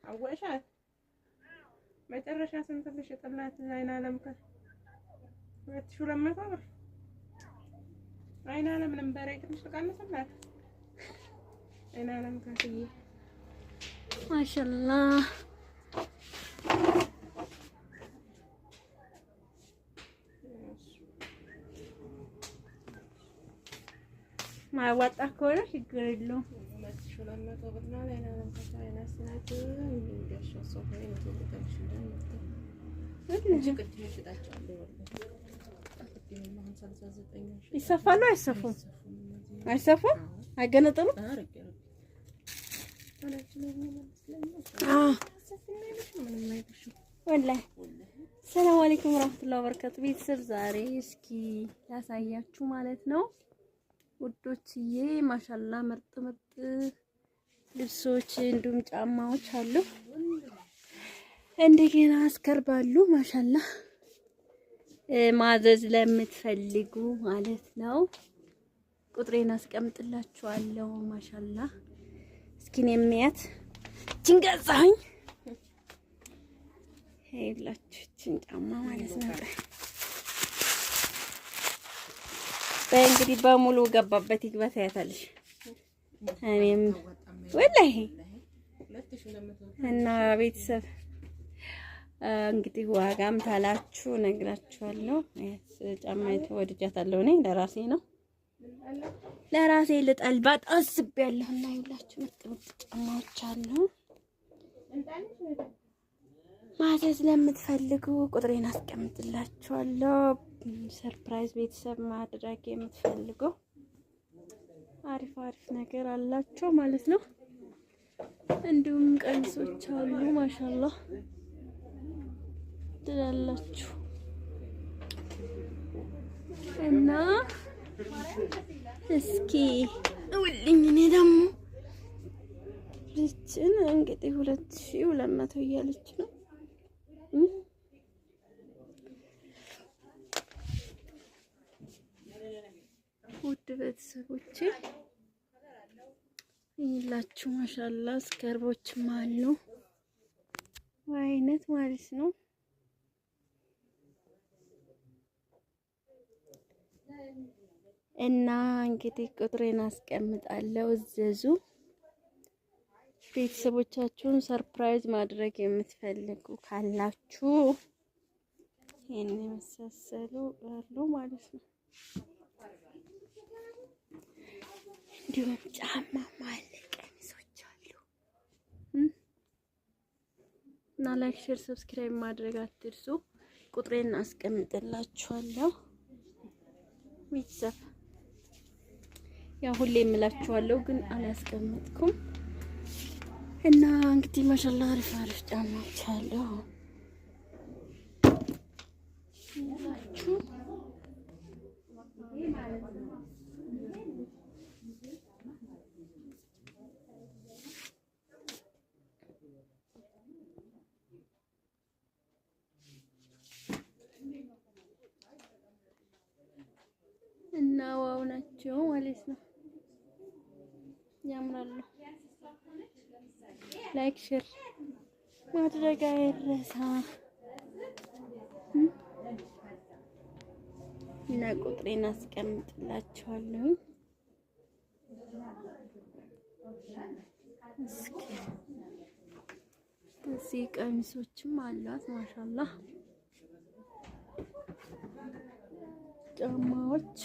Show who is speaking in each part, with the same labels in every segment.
Speaker 1: አወሻት መጨረሻ ስንት ብር ሽጥላት አይን አለም 2200 ብር አይን አለም ነበር ትንሽ ተቀነሰላት አይን አለም ካትዬ
Speaker 2: ማሻአላህ ማዋጣ ከሆነ ችግር የለውም
Speaker 1: 2200 ብር ነው አይን አለም ካታይና ስናት እንደሻው ሶፋ ነው ተቀምሽልኝ
Speaker 2: ይሰፋሉ አይሰፉም? አይሰፉም? አይገነጠሉም? ወላሂ ሰላም አለይኩም ወራህመቱላሂ ወበረካቱ። ቤተሰብ ዛሬ እስኪ ላሳያችሁ ማለት ነው ውዶችዬ። ማሻአላ ምርጥ ምርጥ ልብሶች እንዲሁም ጫማዎች አሉ። እንደገና አስከርባሉ ማሻአላ ማዘዝ ለምትፈልጉ ማለት ነው ቁጥሬን አስቀምጥላችኋለሁ። ማሻአላ እስኪን የሚያት ጭንጋዛኝ ሄላችሁ ጫማ ማለት ነው። በእንግዲህ በሙሉ ገባበት ይግባት ያታልሽ እኔም ወላሂ እና ቤተሰብ እንግዲህ ዋጋም ታላችሁ ነግራችኋለሁ። ጫማይቱ ወድጃታለሁ እኔ ለራሴ ልጠልባት አስቤያለሁ እና ይላችሁ ምርጥ ጫማዎች አሉ። ማዘዝ ለምትፈልጉ ቁጥሬን አስቀምጥላችኋለሁ። ሰርፕራይዝ ቤተሰብ ማድረግ የምትፈልጉ አሪፍ ነገር አላቸው ማለት ነው። እንዲሁም ቀሚሶች አሉ ማሻአላህ ትላላችሁ እና እስኪ እውልኝ እኔ ደግሞ ልጅን እንግዲህ 2200 እያለች ነው። ውድ ቤተሰቦቼ ይላችሁ ማሻአላ ስከርቦችም አሉ አይነት ማለት ነው። እና እንግዲህ ቁጥሬን አስቀምጣለሁ እዘዙ። ቤተሰቦቻችሁን ሰርፕራይዝ ማድረግ የምትፈልጉ ካላችሁ ይሄን የመሳሰሉ አሉ ማለት ነው። እንዲሁም ጫማ ማለት ቀሚሶች አሉ እና ላይክ፣ ሼር፣ ሰብስክራይብ ማድረግ አትርሱ። ቁጥሬን አስቀምጥላችኋለሁ ቤተሰብ ያው ሁሌ እምላችኋለሁ ግን አላስቀምጥኩም። እና እንግዲህ ማሻአላ አሪፍ ጫማዎች አሉ እና ዋው ናቸው ማለት ነው። ያምራሉ። ላይክ ሼር ማድረግ አይረሳ እና ቁጥሬን አስቀምጥላችኋለሁ። እስኪ እዚህ ቀሚሶችም አሏት ማሻአላ ጫማዎች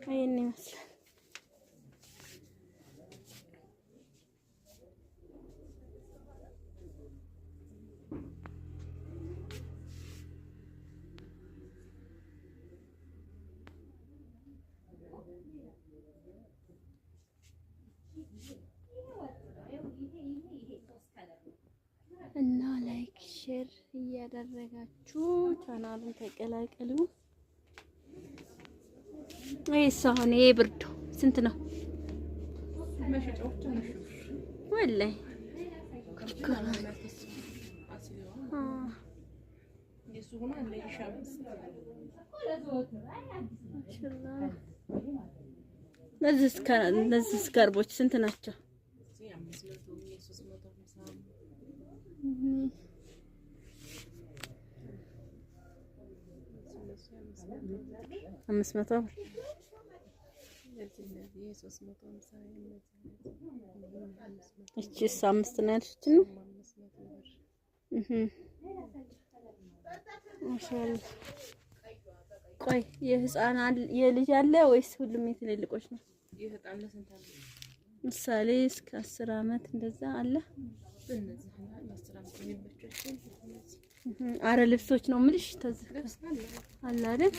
Speaker 2: ይሄን ይመስላል። እና ላይክ ሼር እያደረጋችሁ ቻናሉን ተቀላቀሉ። አይሳሁን ይሄ ብርዱ ስንት ነው? ወላሂ እነዚህ ስካርቦች ስንት ናቸው? 500 ብር። እቺስ 5 ነው ያልሽኝ ነው? ማሻአላህ። ቆይ የህፃን የልጅ አለ ወይስ ሁሉም የትልልቆች ነው? ምሳሌ እስከ 10 አመት እንደዛ አለ። አረ ልብሶች ነው የምልሽ። ተዝከስ አለ አይደል?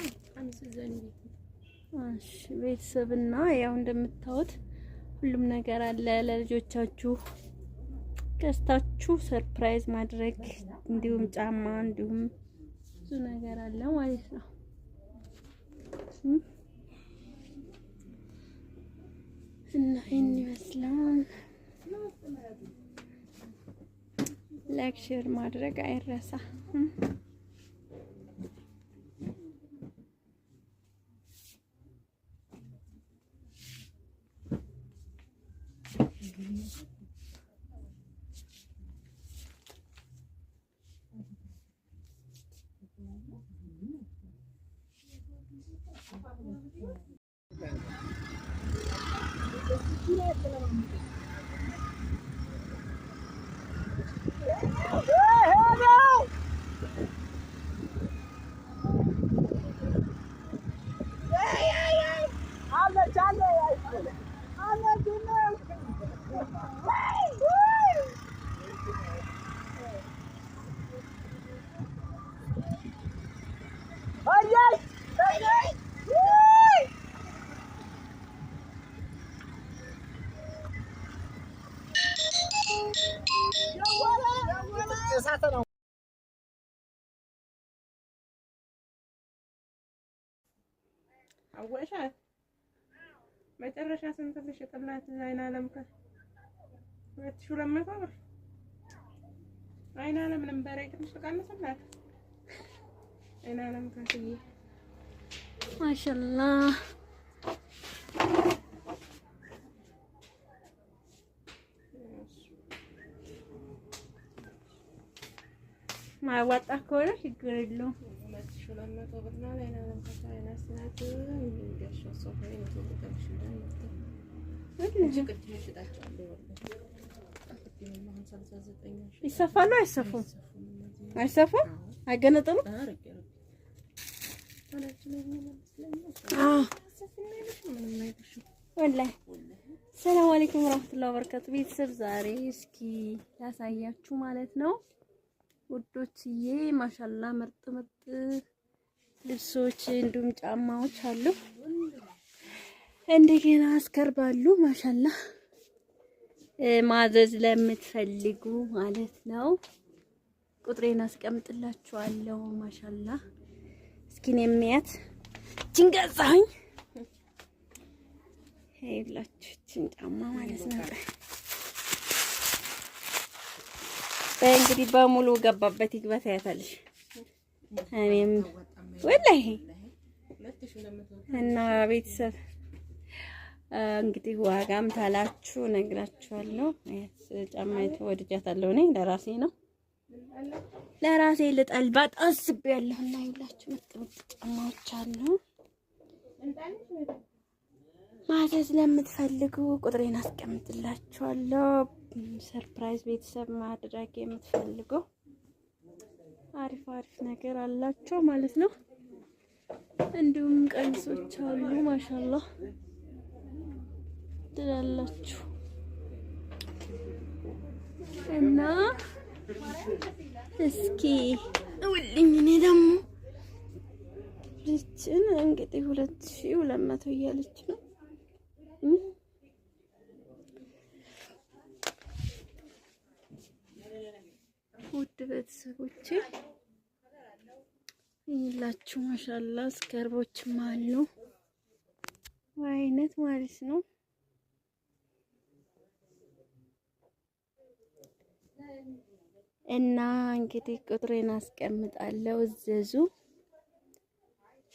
Speaker 2: እሺ ቤተሰብና ያው እንደምታዩት ሁሉም ነገር አለ ለልጆቻችሁ ገዝታችሁ ሰርፕራይዝ ማድረግ እንዲሁም ጫማ እንዲሁም ብዙ ነገር አለ ማለት ነው። እና ይሄን ይመስላል። ላይክ ሼር ማድረግ አይረሳ።
Speaker 1: አወሻት መጨረሻ ስንት ልሽጥላት? አይናለም 2200 ብር። አይናለም ነበር ትንሽ ተቀንሰላት። አይናለም ካስዬ
Speaker 2: ማሻአላህ ማዋጣ ከሆነ ችግር የለውም።
Speaker 1: 2200 ብር ነው። አይናለም ከሳይናስ ናት የሚገርሻው ሶፋ ነው ተቆጣሽ
Speaker 2: ይሰፋሉ አይሰፉም? አይሰፉም? አይገነጠሉም? ወላሂ። ሰላም አለይኩም ወራህመቱላሂ ወበረካቱ። ቤተሰብ ዛሬ እስኪ ያሳያችሁ ማለት ነው ውዶችዬ። ማሻአላህ ምርጥ ምርጥ ልብሶች እንዲሁም ጫማዎች አሉ። እንደገና አስከርባሉ። ማሻአላህ ማዘዝ ለምትፈልጉ ማለት ነው ቁጥሬን አስቀምጥላችኋለሁ። ማሻአላህ እስኪን የሚያት ጭንገዛኝ ይላችሁ ጫማ ማለት ነው። እንግዲህ በሙሉ ገባበት ይግባት ያታልሽ እኔም ወላሂ እና ቤተሰብ እንግዲህ ዋጋም ታላችሁ ነግራችኋለሁ። ጫማይቱ ወድጃታለሁ እኔ ለራሴ ነው ለራሴ ልጠልባት አስቤያለሁ። እና ይላችሁ ምርጥ ጫማዎች አሉ። ማዘዝ ለምትፈልጉ ቁጥሬን አስቀምጥላችኋለሁ። ሰርፕራይዝ ቤተሰብ ማድረግ የምትፈልጉ አሪፍ አሪፍ ነገር አላቸው ማለት ነው። እንዲሁም ቀሚሶች አሉ ማሻአላህ ትላላችሁ እና እስኪ ውልኝ እኔ ደግሞ ልጅን እንግዲህ 2200 እያለች ነው። ውድ ቤተሰቦቼ ይላችሁ ማሻአላህ ስከርቦችም አሉ አይነት ማለት ነው። እና እንግዲህ ቁጥሬን አስቀምጣለሁ እዘዙ።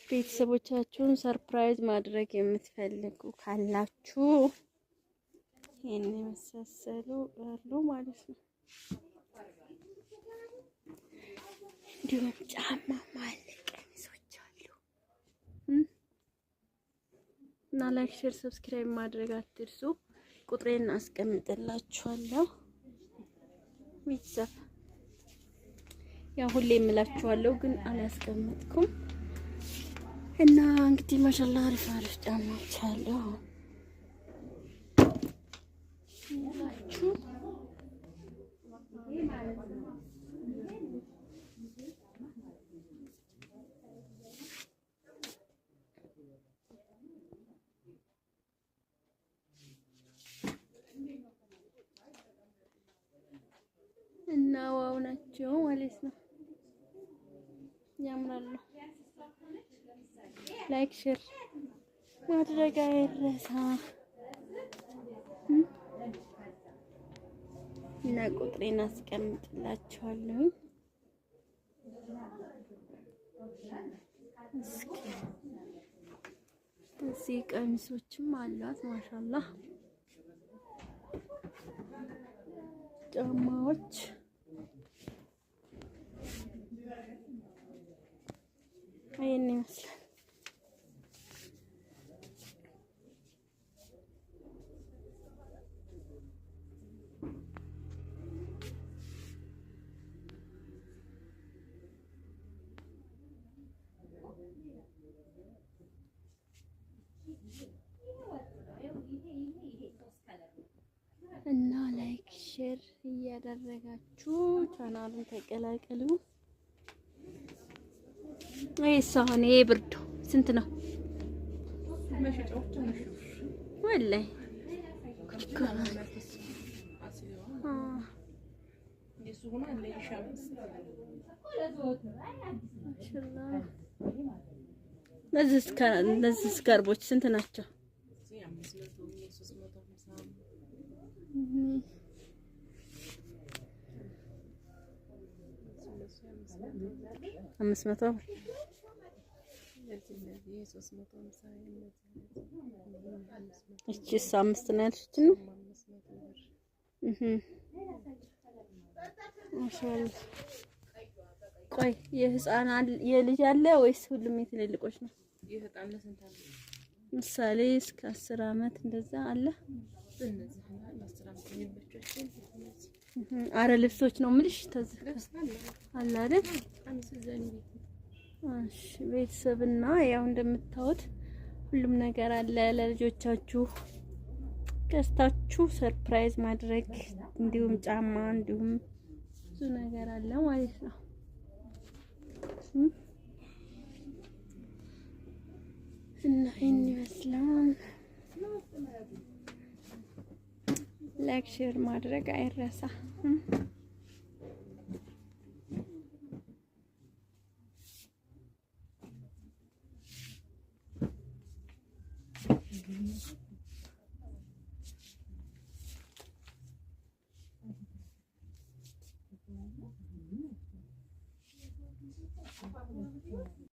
Speaker 2: ቤተሰቦቻችሁን ሰርፕራይዝ ማድረግ የምትፈልጉ ካላችሁ ይሄን የመሳሰሉ አሉ ማለት ነው። እንዲሁም ጫማ ማለት ቀሚሶች አሉ እና ላይክ፣ ሼር፣ ሰብስክራይብ ማድረግ አትርሱ። ቁጥሬን አስቀምጥላችኋለሁ። ቤተሰብ ያው ሁሌ የምላችኋለሁ ግን አላስቀምጥኩም እና እንግዲህ ማሻአላህ አሪፍ አሪፍ ጫማዎች አሉ እና ዋው ናቸው ማለት ነው። ያምራሉ። ላይክ ሼር ማድረግ አይረሳ እና ቁጥሬን አስቀምጥላችኋለሁ። እዚህ ቀሚሶችም አሏት ማሻአላህ ጫማዎች ይሄን ይመስላል። እና ላይክ ሼር እያደረጋችሁ ቻናሉን ተቀላቀሉ። ሳኔ ብርዱ ስንት ነው? ወላሂ እነዚህ ስካርቦች ስንት ናቸው? 500 ብር እቺስ 5 ነው ያልሽኝ ነው? ማሻአላህ። ቆይ የህፃን የልጅ አለ ወይስ ሁሉም የትልልቆች ነው? የህፃን ለስንት አለ? ምሳሌ እስከ 10 አመት እንደዛ አለ። አረ ልብሶች ነው የምልሽ አለ አይደል? እሺ ቤተሰብና ያው እንደምታዩት ሁሉም ነገር አለ። ለልጆቻችሁ ገዝታችሁ ሰርፕራይዝ ማድረግ እንዲሁም ጫማ እንዲሁም ብዙ ነገር አለ ማለት ነው። እና ይሄን ይመስላል። ላይክ ሼር ማድረግ አይረሳ።